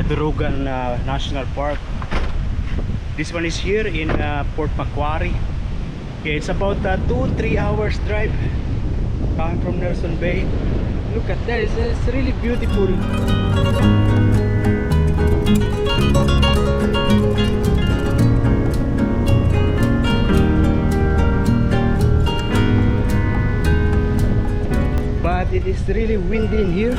Duran National Park. This one is here in Port Macquarie. Okay, it's about 2-3 hours drive coming from Nelson Bay. Look at that, it's really beautiful. But it is really windy in here.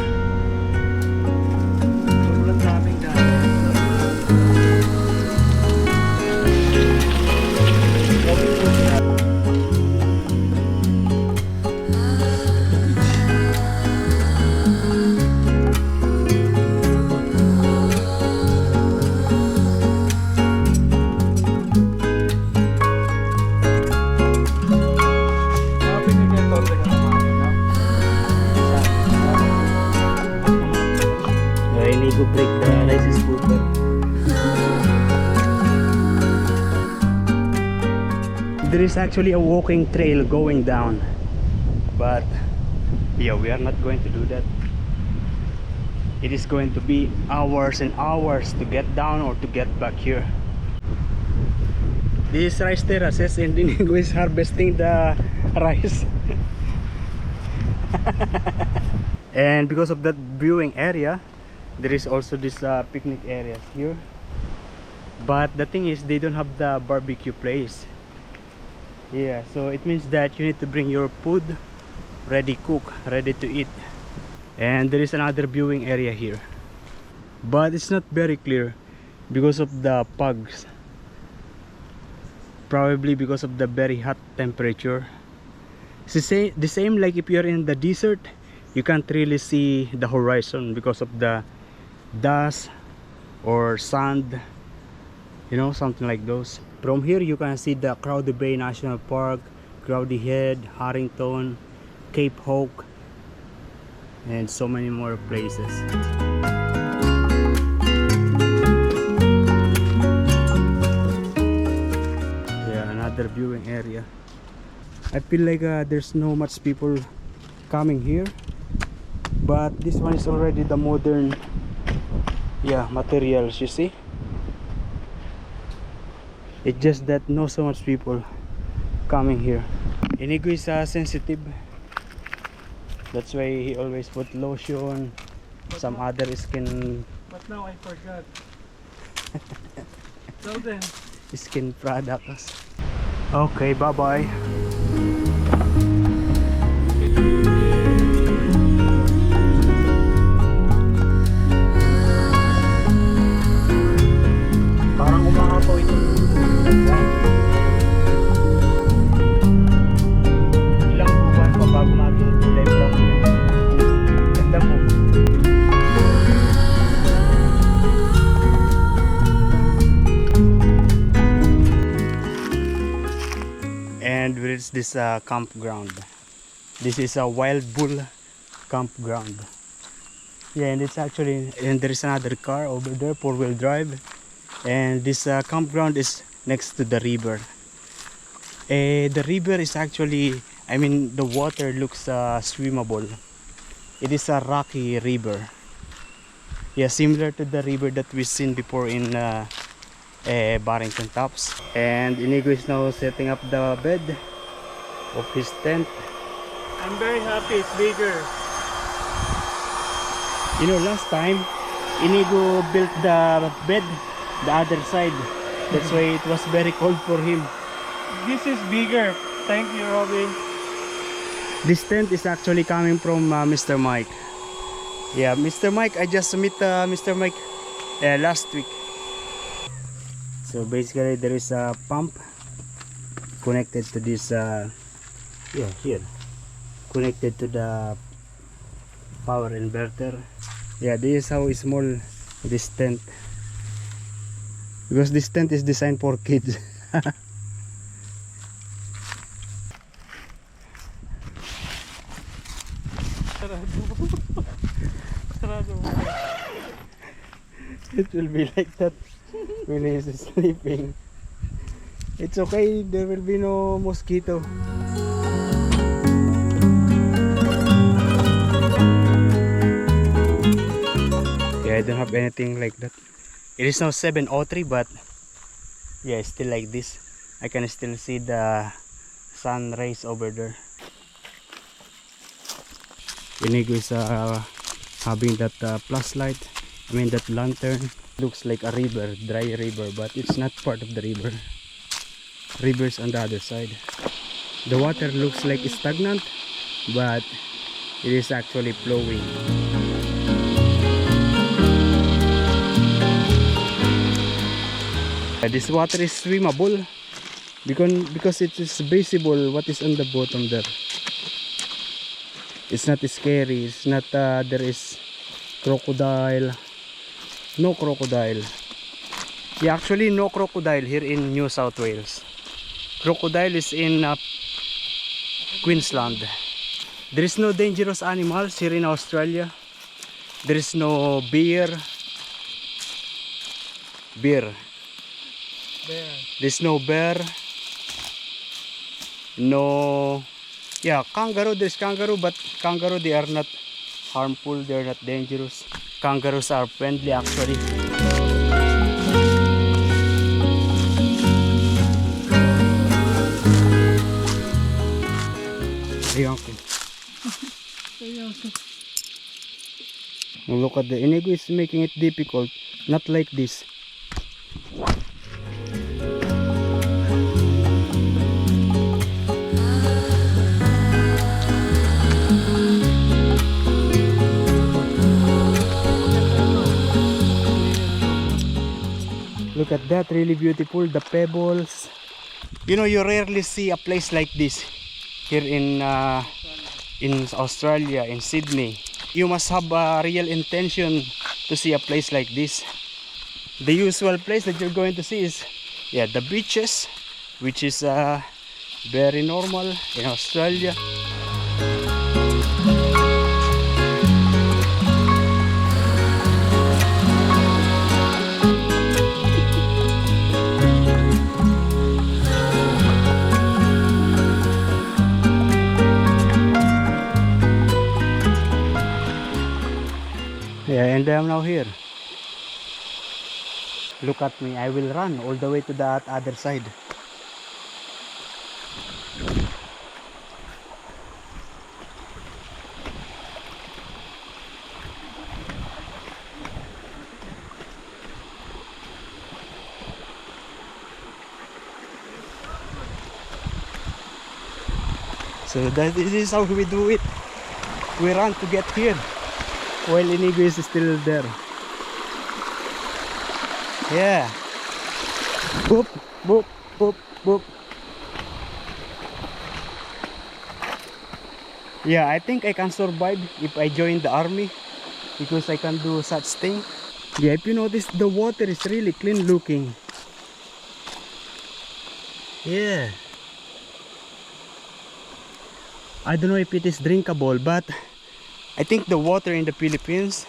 Inigo break the license scooter. There is actually a walking trail going down, but yeah, we are not going to do that. It is going to be hours and hours to get down or to get back here. These rice terraces, and Inigo is harvesting the rice. And because of that viewing area, there is also this picnic areas here, but the thing is they don't have the barbecue place. Yeah, so it means that you need to bring your food ready cook, ready to eat. And there is another viewing area here, but it's not very clear because of the pugs, probably because of the very hot temperature. It's the same like if you're in the desert, you can't really see the horizon because of the dust or sand, you know, something like those. From here you can see the Crowdy Bay National Park, Crowdy Head, Harrington, Cape Hope, and so many more places. Yeah, another viewing area. I feel like there's no much people coming here, but this one is already the modern materials, you see. It's just that no so much people coming here. Inigo is sensitive, that's why he always put lotion, some other skin. But now I forgot. So then, Skin products. Okay, bye bye. Parang umakapaw ito. Ilang buwan pa bago maging kulay brown yan. Ganda mo. And where is this campground? This is a wild bull campground. Yeah, and it's actually, and there is another car over there, 4-wheel drive. And this campground is next to the river. The river is actually, I mean, the water looks swimmable. It is a rocky river. Yeah, similar to the river that we've seen before in Barrington Tops. And Inigo is now setting up the bed of his tent. I'm very happy it's bigger. You know, last time Inigo built the bed the other side. That's why it was very cold for him. This is bigger. Thank you, Robin. This tent is actually coming from Mr. Mike. Yeah, Mr. Mike, I just met Mr. Mike last week. So basically there is a pump connected to this yeah, here, connected to the power inverter. Yeah, this is how small this tent, because this tent is designed for kids. It will be like that when he's sleeping. It's okay, there will be no mosquito. Yeah, I don't have anything like that. It is now 7:03, but yeah, it's still like this. I can still see the sun rays over there. Inigo is having that flashlight. I mean that lantern. Looks like a river, dry river, but it's not part of the river. River's on the other side. The water looks like stagnant, but it is actually flowing. This water is swimmable because it is visible what is on the bottom there. It's not scary. It's not there is crocodile. No crocodile. Yeah, actually no crocodile here in New South Wales. Crocodile is in Queensland. There is no dangerous animals here in Australia. There is no bear. There's no bear. No. Yeah, kangaroo. There's kangaroo, but kangaroo, they are not harmful. They are not dangerous. Kangaroos are friendly actually. Look at the Inigo is making it difficult. Not like this. Look at that, really beautiful, the pebbles. You know, you rarely see a place like this here in Australia, in Sydney. You must have a real intention to see a place like this. The usual place that you're going to see is, yeah, the beaches, which is very normal in Australia. Yeah, and I am now here. Look at me, I will run all the way to that other side. So this is how we do it. We run to get here while Inigo is still there. Yeah. Boop, boop, boop, boop. Yeah, I think I can survive if I join the army, because I can do such thing. Yeah, if you notice, the water is really clean looking. Yeah. I don't know if it is drinkable, but I think the water in the Philippines,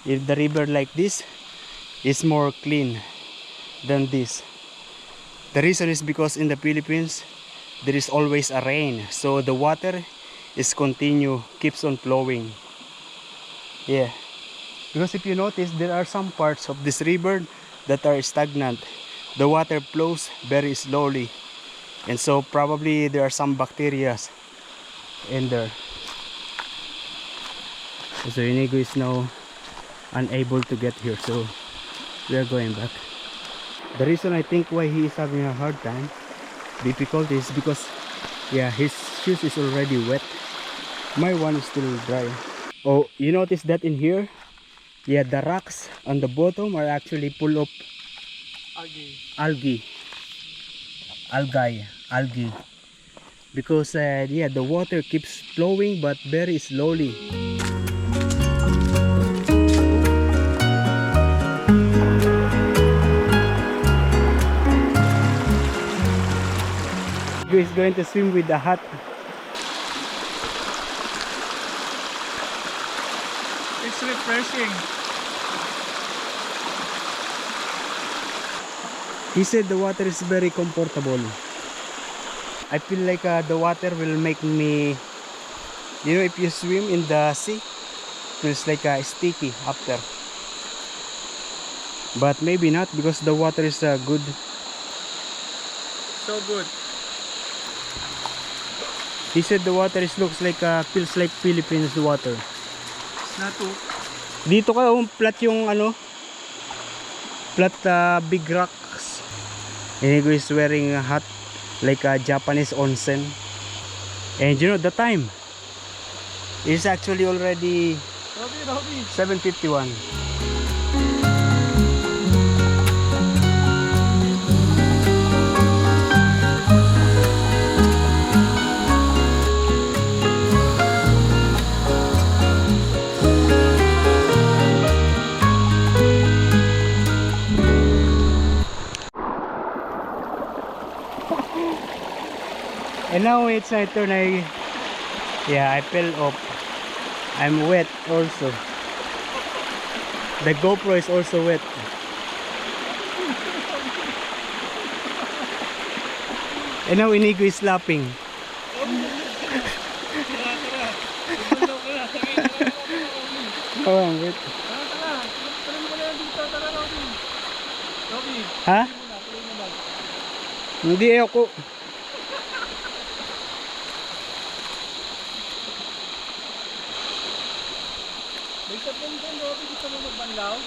if the river like this, is more clean than this. The reason is because in the Philippines there is always a rain, so the water is keeps on flowing. Yeah, because if you notice, there are some parts of this river that are stagnant. The water flows very slowly, and so probably there are some bacteria in there. So Inigo is now unable to get here, so we are going back. The reason I think why he is having a hard time, difficulty, is because, yeah, his shoes is already wet. My one is still dry. Oh, you notice that in here? Yeah, the rocks on the bottom are actually full of algae. Algae. Because yeah, the water keeps flowing but very slowly. Inigo is going to swim with the hat. It's refreshing. He said the water is very comfortable. I feel like the water will make me, you know, if you swim in the sea, feels like sticky after. But maybe not, because the water is good. So good. He said the water is looks like feels like Philippines water. It's not too. Dito ka flat yung ano, flat big rocks. Inigo is wearing a hat like a Japanese onsen. And you know the time? It's actually already Robbie. 7:51. And now it's my turn. I fell off. I'm wet also. The GoPro is also wet. And now Inigo is laughing. Oh, I'm wet. Ha? Hindi ako. May sabon doon, Robbie. Gusto mo magbanlaw?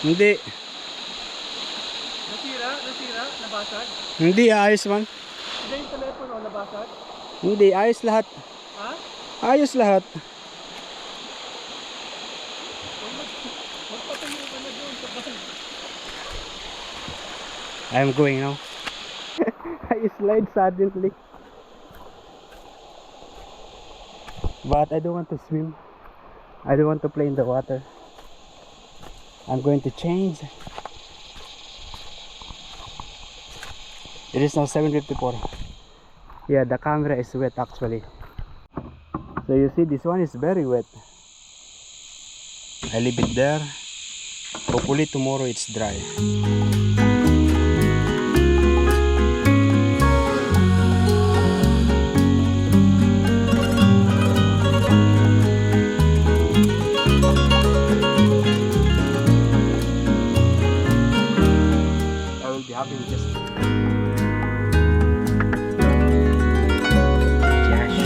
Hindi. Nasira? Nabasag? Hindi, ayos man. Hindi yung telepono, nabasag? Hindi, ayos lahat. Ha? Ayos lahat. Magpatayo ka na doon sa bag. I'm going now. I slide suddenly. But I don't want to swim. I don't want to play in the water. I'm going to change. It is now 7:54. Yeah, the camera is wet actually. So you see, this one is very wet. I leave it there. Hopefully tomorrow it's dry. Happy with this. Cash.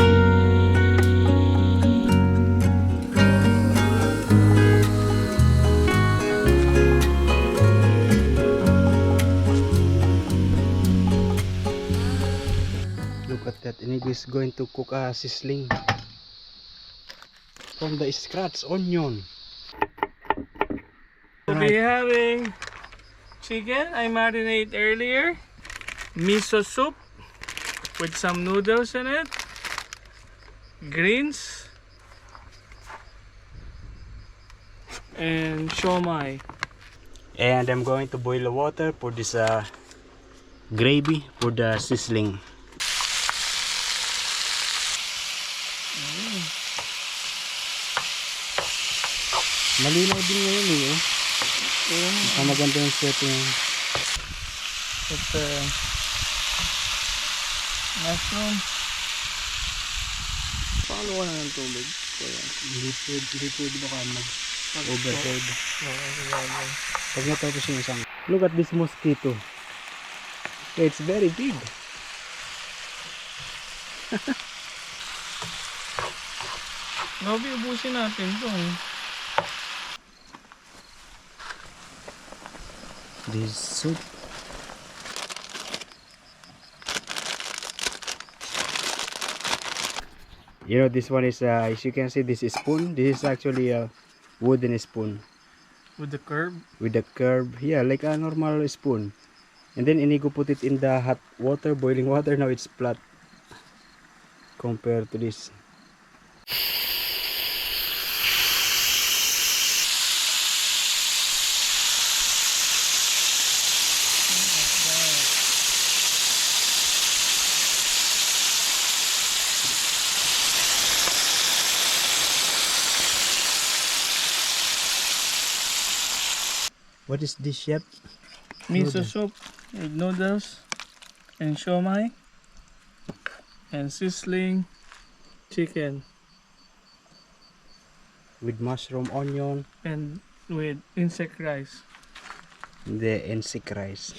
Look at that. Inigo is going to cook a sizzling from the scratch onion. We'll be having chicken I marinate earlier, miso soup with some noodles in it, greens, and shomai. And I'm going to boil the water for this gravy for the sizzling. Malinaw din ngayon eh. Maganda yung setting. With the mushroom. Paano ko na ng tubig? Hindi pwede baka mag-overhead. Okay. Pag natapos yung isang. Look at this mosquito. It's very big. Gabi, ubusin natin ito. This soup. You know, this one is, as you can see, this is spoon. This is actually a wooden spoon. With the curb? With the curve, yeah, like a normal spoon. And then Inigo put it in the hot water, boiling water. Now it's flat compared to this. What is this, chef? Miso Noodles. soup with noodles and shomai and sizzling chicken With mushroom, onion, and with insect rice. the insect rice.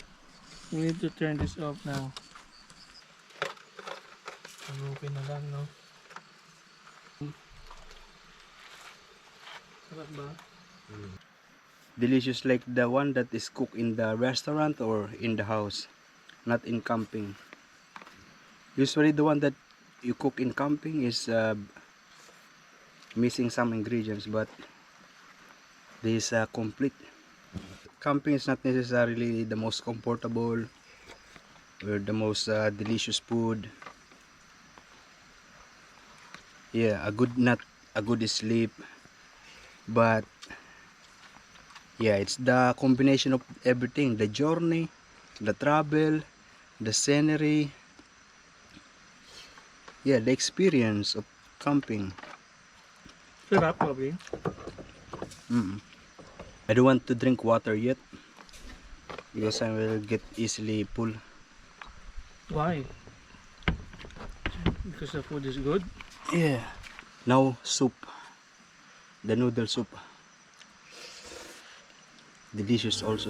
We need to turn this off now. Okay na lang, no? Sarap ba? Delicious like the one that is cooked in the restaurant or in the house, not in camping. Usually the one that you cook in camping is missing some ingredients, but this is complete. Camping is not necessarily the most comfortable or the most delicious food. Yeah, not a good sleep, but yeah, it's the combination of everything: the journey, the travel, the scenery, yeah, the experience of camping. Sarap, Bobby. I don't want to drink water yet because I will get easily full. Why? Because the food is good? Yeah. Now soup, the noodle soup, delicious also.